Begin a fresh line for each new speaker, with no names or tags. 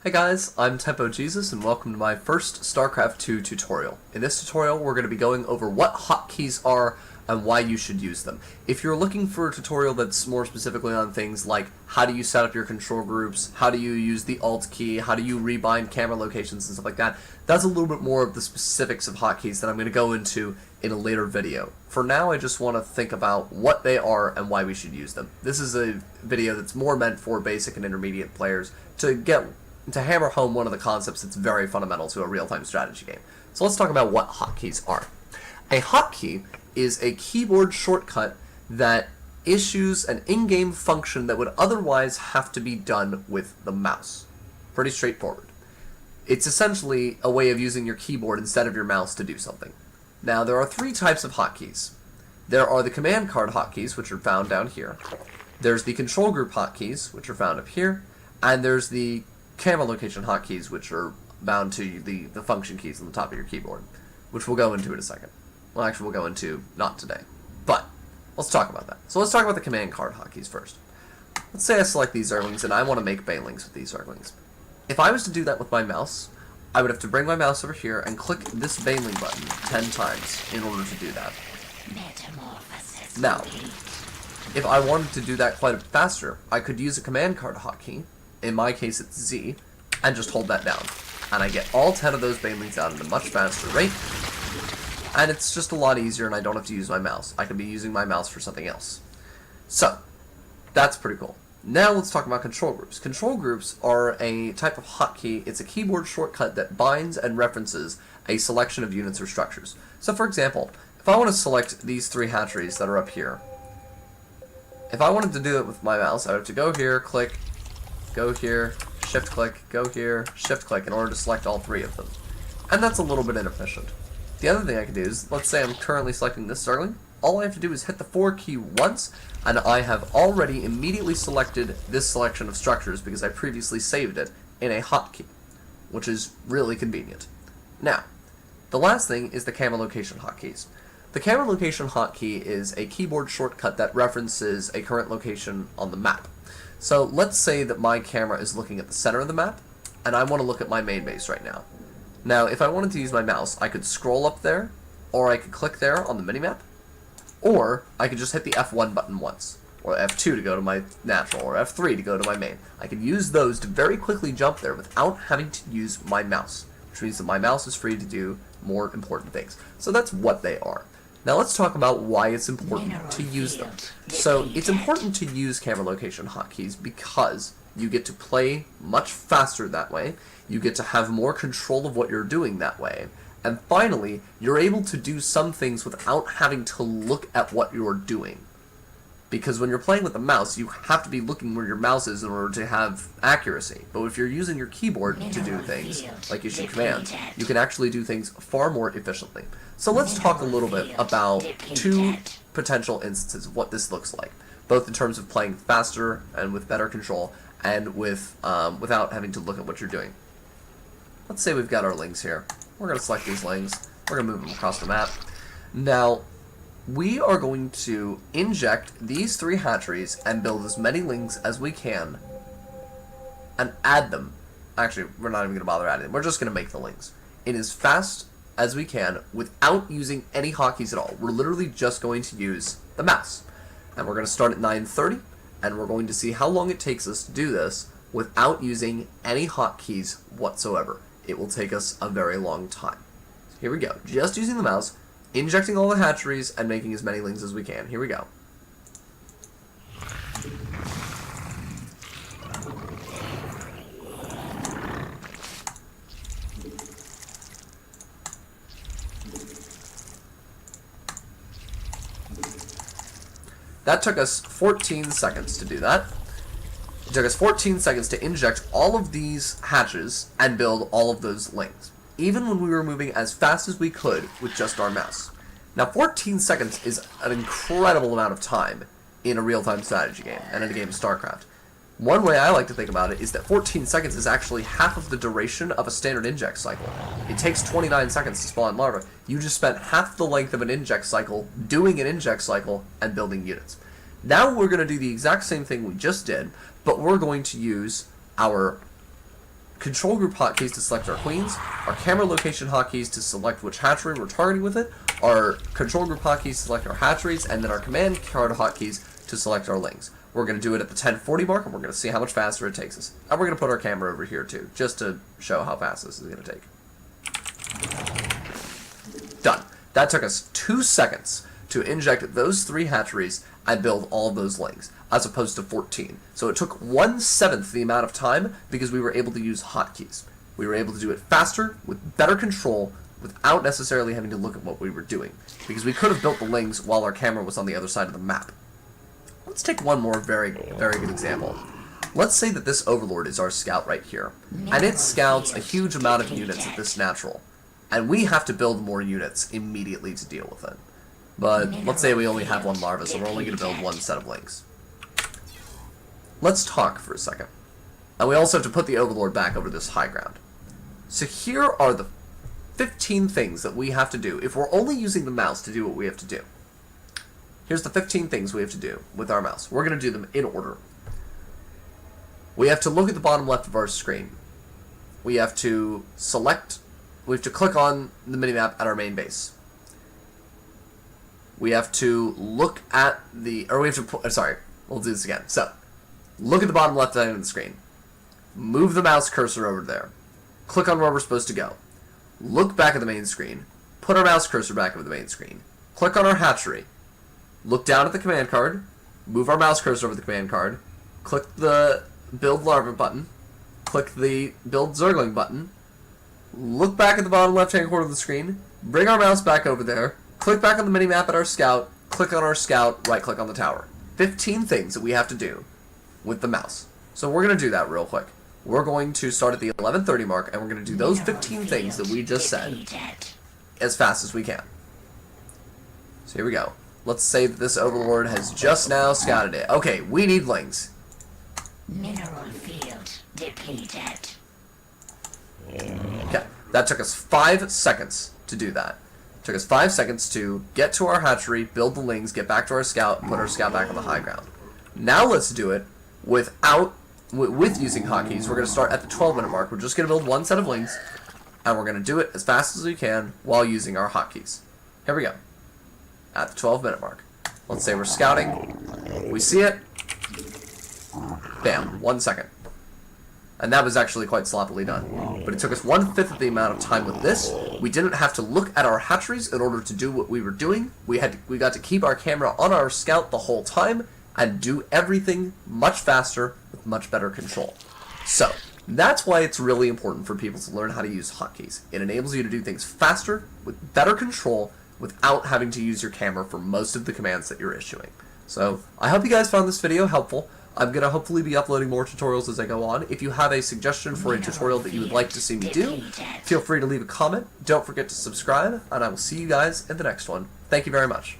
Hey guys, I'm Tempo Jesus and welcome to my first Starcraft 2 tutorial. In this tutorial we're going to be going over what hotkeys are and why you should use them. If you're looking for a tutorial that's more specifically on things like how do you set up your control groups, how do you use the alt key, how do you rebind camera locations and stuff like that, that's a little bit more of the specifics of hotkeys that I'm going to go into in a later video. For now I just want to think about what they are and why we should use them. This is a video that's more meant for basic and intermediate players to hammer home one of the concepts that's very fundamental to a real-time strategy game. So let's talk about what hotkeys are. A hotkey is a keyboard shortcut that issues an in-game function that would otherwise have to be done with the mouse. Pretty straightforward. It's essentially a way of using your keyboard instead of your mouse to do something. Now, there are three types of hotkeys. There are the command card hotkeys, which are found down here. There's the control group hotkeys, which are found up here. And there's the camera location hotkeys, which are bound to the function keys on the top of your keyboard, which we'll go into in a second. Well, actually, we'll go into not today, but let's talk about that. So let's talk about the command card hotkeys first. Let's say I select these Zerglings and I want to make banelings with these Zerglings. If I was to do that with my mouse, I would have to bring my mouse over here and click this baneling button 10 times in order to do that. Now, if I wanted to do that quite a bit faster, I could use a command card hotkey. In my case, it's Z, and just hold that down. And I get all 10 of those banelings out at a much faster rate, and it's just a lot easier, and I don't have to use my mouse. I could be using my mouse for something else. So, that's pretty cool. Now let's talk about control groups. Control groups are a type of hotkey. It's a keyboard shortcut that binds and references a selection of units or structures. So for example, if I want to select these three hatcheries that are up here, if I wanted to do it with my mouse, I would have to go here, click, go here, shift click, go here, shift click in order to select all three of them. And that's a little bit inefficient. The other thing I can do is, let's say I'm currently selecting this Zergling, all I have to do is hit the 4 key once, and I have already immediately selected this selection of structures because I previously saved it in a hotkey, which is really convenient. Now, the last thing is the camera location hotkeys. The camera location hotkey is a keyboard shortcut that references a current location on the map. So let's say that my camera is looking at the center of the map, and I want to look at my main base right now. Now, if I wanted to use my mouse, I could scroll up there, or I could click there on the minimap, or I could just hit the F1 button once, or F2 to go to my natural, or F3 to go to my main. I could use those to very quickly jump there without having to use my mouse, which means that my mouse is free to do more important things. So that's what they are. Now let's talk about why it's important to use them. So it's important to use camera location hotkeys because you get to play much faster that way, you get to have more control of what you're doing that way, and finally, you're able to do some things without having to look at what you're doing. Because when you're playing with a mouse, you have to be looking where your mouse is in order to have accuracy. But if you're using your keyboard to do things, like issuing commands, you can actually do things far more efficiently. So let's talk a little bit about two potential instances of what this looks like, both in terms of playing faster and with better control, and with without having to look at what you're doing. Let's say we've got our lings here. We're going to select these lings. We're going to move them across the map. Now, we are going to inject these three hatcheries and build as many lings as we can and add them. Actually, we're not even going to bother adding them. We're just going to make the lings in as fast as we can without using any hotkeys at all. We're literally just going to use the mouse. And we're going to start at 9:30, and we're going to see how long it takes us to do this without using any hotkeys whatsoever. It will take us a very long time. So here we go. Just using the mouse, injecting all the hatcheries, and making as many lings as we can. Here we go. That took us 14 seconds to do that. It took us 14 seconds to inject all of these hatches and build all of those lings, even when we were moving as fast as we could with just our mouse. Now 14 seconds is an incredible amount of time in a real-time strategy game, and in a game of Starcraft. One way I like to think about it is that 14 seconds is actually half of the duration of a standard inject cycle. It takes 29 seconds to spawn larvae. You just spent half the length of an inject cycle doing an inject cycle and building units. Now we're going to do the exact same thing we just did, but we're going to use our control group hotkeys to select our queens, our camera location hotkeys to select which hatchery we're targeting with it, our control group hotkeys to select our hatcheries, and then our command card hotkeys to select our lings. We're going to do it at the 1040 mark, and we're going to see how much faster it takes us. And we're going to put our camera over here too, just to show how fast this is going to take. Done. That took us 2 seconds to inject those 3 hatcheries and build all of those lings, as opposed to 14. So it took 1/7 the amount of time because we were able to use hotkeys. We were able to do it faster, with better control, without necessarily having to look at what we were doing, because we could have built the lings while our camera was on the other side of the map. Let's take one more very good example. Let's say that this overlord is our scout right here, and it scouts a huge amount of units at this natural, and we have to build more units immediately to deal with it. But let's say we only have 1 larva, so we're only going to build 1 set of lings. Let's talk for a second. And we also have to put the overlord back over this high ground. So here are the 15 things that we have to do if we're only using the mouse to do what we have to do. Here's the 15 things we have to do with our mouse. We're going to do them in order. We have to look at the bottom left of our screen. We have to click on the minimap at our main base. We have to look at we'll do this again. So, look at the bottom left side of the screen. Move the mouse cursor over there. Click on where we're supposed to go. Look back at the main screen. Put our mouse cursor back over the main screen. Click on our hatchery. Look down at the command card. Move our mouse cursor over the command card. Click the build larva button. Click the build zergling button. Look back at the bottom left-hand corner of the screen. Bring our mouse back over there. Click back on the minimap at our scout. Click on our scout. Right-click on the tower. 15 things that we have to do with the mouse. So we're going to do that real quick. We're going to start at the 11:30 mark, and we're going to do those 15 things that we just said as fast as we can. So here we go. Let's say that this overlord has just now scouted it. Okay, we need lings.
Mineral field depleted.
Okay, that took us 5 seconds to do that. It took us 5 seconds to get to our hatchery, build the lings, get back to our scout, and put our scout back on the high ground. Now let's do it with using hotkeys. We're going to start at the 12-minute mark. We're just going to build 1 set of lings, and we're going to do it as fast as we can while using our hotkeys. Here we go. At the 12-minute mark. Let's say we're scouting. We see it. Bam. 1 second. And that was actually quite sloppily done. But it took us 1/5 of the amount of time with this. We didn't have to look at our hatcheries in order to do what we were doing. We got to keep our camera on our scout the whole time and do everything much faster with much better control. So, that's why it's really important for people to learn how to use hotkeys. It enables you to do things faster, with better control, without having to use your camera for most of the commands that you're issuing. So, I hope you guys found this video helpful. I'm going to hopefully be uploading more tutorials as I go on. If you have a suggestion for a tutorial that you would like to see me do, feel free to leave a comment. Don't forget to subscribe, and I will see you guys in the next one. Thank you very much.